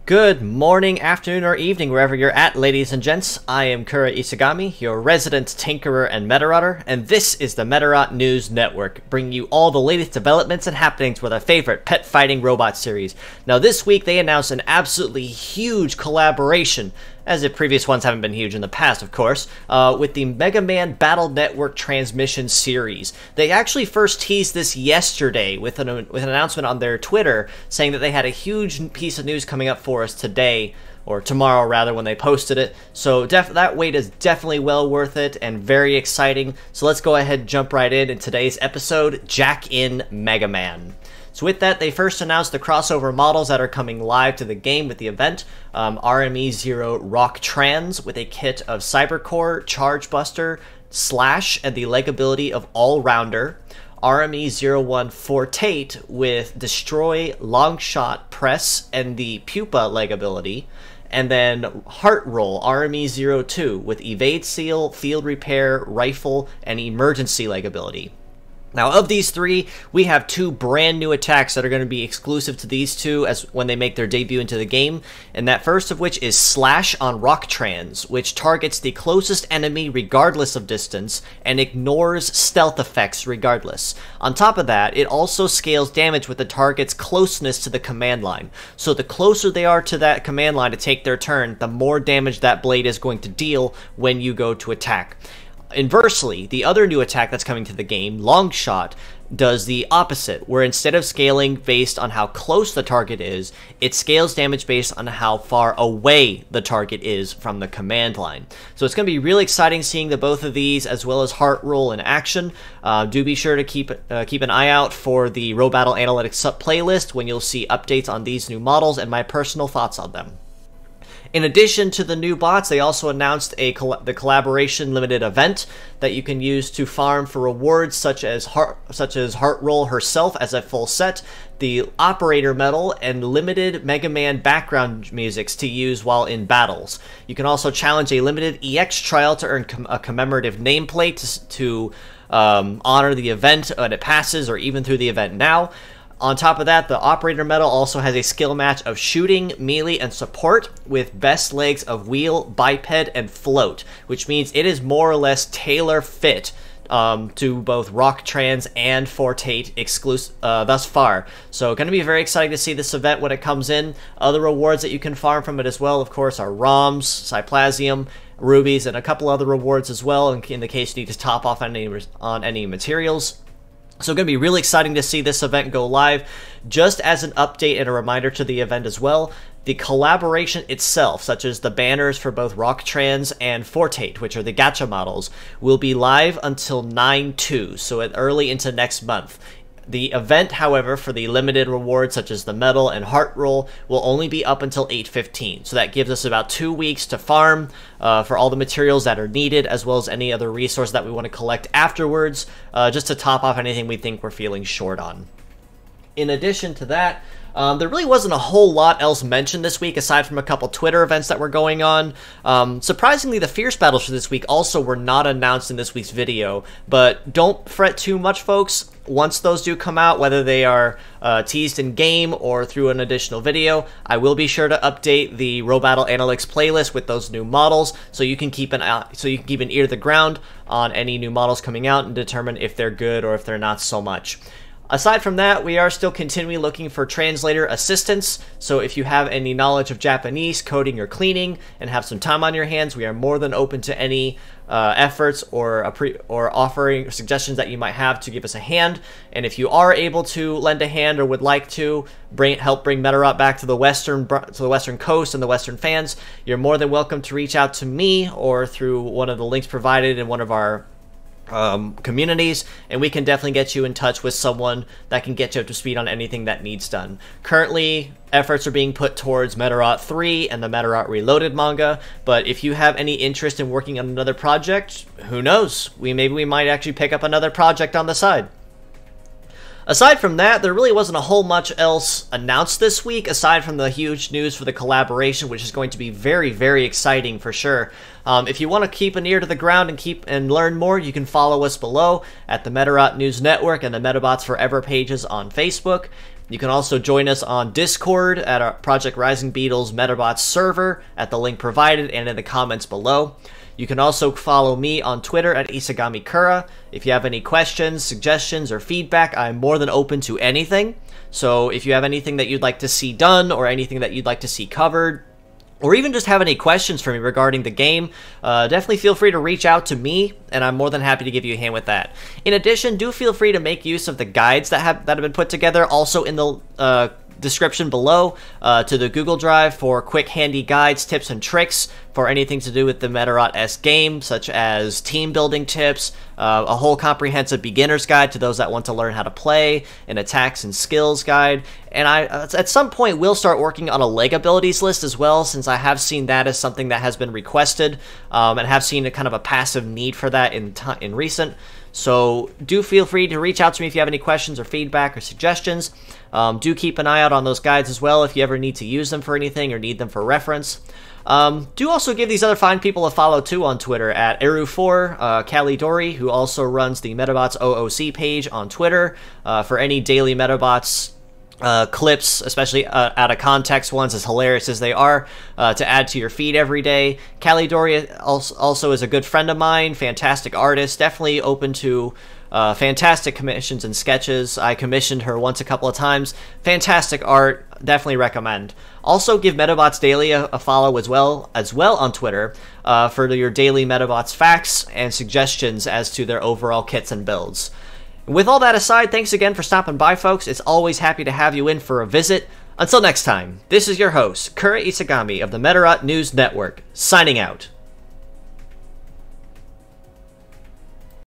Good morning, afternoon, or evening, wherever you're at, ladies and gents. I am Kura Isagami, your resident tinkerer and Medarotter, and this is the Medarot News Network, bringing you all the latest developments and happenings with our favorite pet fighting robot series. Now, this week they announced an absolutely huge collaboration, as if previous ones haven't been huge in the past, of course, with the Megaman Battle Network Transmission Series. They actually first teased this yesterday with an announcement on their Twitter saying that they had a huge piece of news coming up for us today, or tomorrow rather, when they posted it. So that wait is definitely well worth it and very exciting. So let's go ahead and jump right in today's episode, Jack in Megaman. So with that, they first announced the crossover models that are coming live to the game with the event. RME-0 Rock Trans with a kit of Cybercore, Charge Buster, Slash, and the leg ability of All Rounder. RME-01 Fortate with Destroy, Long Shot, Press, and the Pupa leg ability. And then Heart Roll, RME-02 with Evade Seal, Field Repair, Rifle, and Emergency leg ability. Now, of these three, we have two brand new attacks that are going to be exclusive to these two as when they make their debut into the game, and that first of which is Slash on Rock Trans, which targets the closest enemy regardless of distance and ignores stealth effects regardless. On top of that, it also scales damage with the target's closeness to the command line. So the closer they are to that command line to take their turn, the more damage that blade is going to deal when you go to attack. Inversely, the other new attack that's coming to the game, Long Shot, does the opposite, where instead of scaling based on how close the target is, it scales damage based on how far away the target is from the command line. So it's going to be really exciting seeing the both of these, as well as Heart Roll in action. Do be sure to keep an eye out for the Row Battle Analytics playlist when you'll see updates on these new models and my personal thoughts on them. In addition to the new bots, they also announced the collaboration limited event that you can use to farm for rewards such as Heart Roll herself as a full set, the Operator Medal, and limited Mega Man background musics to use while in battles. You can also challenge a limited EX trial to earn a commemorative nameplate to honor the event when it passes or even through the event now. On top of that, the Operator Medal also has a skill match of shooting, melee, and support with best legs of wheel, biped, and float, which means it is more or less tailor-fit to both Rock Trans and Fortate exclusive thus far. So going to be very exciting to see this event when it comes in. Other rewards that you can farm from it as well, of course, are ROMs, Cyplasium, Rubies, and a couple other rewards as well in the case you need to top off on any materials. So going to be really exciting to see this event go live. Just as an update and a reminder to the event as well, the collaboration itself, such as the banners for both Rock Trans and Fortate, which are the gacha models, will be live until 9/2, so early into next month. The event, however, for the limited rewards such as the medal and Heart Roll will only be up until 8/15, so that gives us about 2 weeks to farm for all the materials that are needed, as well as any other resource that we want to collect afterwards, just to top off anything we think we're feeling short on. In addition to that, there really wasn't a whole lot else mentioned this week aside from a couple Twitter events that were going on. Surprisingly, the Fierce battles for this week also were not announced in this week's video, but don't fret too much, folks. Once those do come out, whether they are teased in game or through an additional video, I will be sure to update the Row Battle Analytics playlist with those new models, so you can keep an ear to the ground on any new models coming out and determine if they're good or if they're not so much. Aside from that, we are still continually looking for translator assistance, so if you have any knowledge of Japanese, coding, or cleaning, and have some time on your hands, we are more than open to any efforts or offering suggestions that you might have to give us a hand. And if you are able to lend a hand or would like to help bring Medarot back to the western coast and the western fans, you're more than welcome to reach out to me or through one of the links provided in one of our communities, and we can definitely get you in touch with someone that can get you up to speed on anything that needs done. Currently, efforts are being put towards Medarot 3 and the Medarot Reloaded manga, but if you have any interest in working on another project, who knows? Maybe we might actually pick up another project on the side. Aside from that, there really wasn't a whole much else announced this week, aside from the huge news for the collaboration, which is going to be very, very exciting for sure. If you want to keep an ear to the ground and learn more, you can follow us below at the Medarot News Network and the Metabots Forever pages on Facebook. You can also join us on Discord at our Project Rising Beetle's Medabots server at the link provided and in the comments below. You can also follow me on Twitter at Isagami Kura. If you have any questions, suggestions, or feedback, I'm more than open to anything. So if you have anything that you'd like to see done or anything that you'd like to see covered, or even just have any questions for me regarding the game, definitely feel free to reach out to me, and I'm more than happy to give you a hand with that. In addition, do feel free to make use of the guides that have been put together, also in the description below, to the Google Drive for quick, handy guides, tips, and tricks for anything to do with the Medarot-esque game, such as team building tips, a whole comprehensive beginner's guide to those that want to learn how to play, an attacks and skills guide, and I at some point will start working on a leg abilities list as well, since I have seen that as something that has been requested, and have seen a kind of a passive need for that in recent. So do feel free to reach out to me if you have any questions or feedback or suggestions. Do keep an eye out on those guides as well if you ever need to use them for anything or need them for reference. Do also give these other fine people a follow too on Twitter at Eru4, Callie Dory, who also runs the Medabots OOC page on Twitter, for any daily Medabots clips, especially out of context ones, as hilarious as they are, to add to your feed every day. Callie Dory also is a good friend of mine, fantastic artist, definitely open to fantastic commissions and sketches. I commissioned her once a couple of times. Fantastic art, definitely recommend. Also give Medabots Daily a follow as well on Twitter, for your daily Medabots facts and suggestions as to their overall kits and builds. With all that aside, thanks again for stopping by, folks. It's always happy to have you in for a visit. Until next time, this is your host, Kura Isagami of the Medarot News Network, signing out.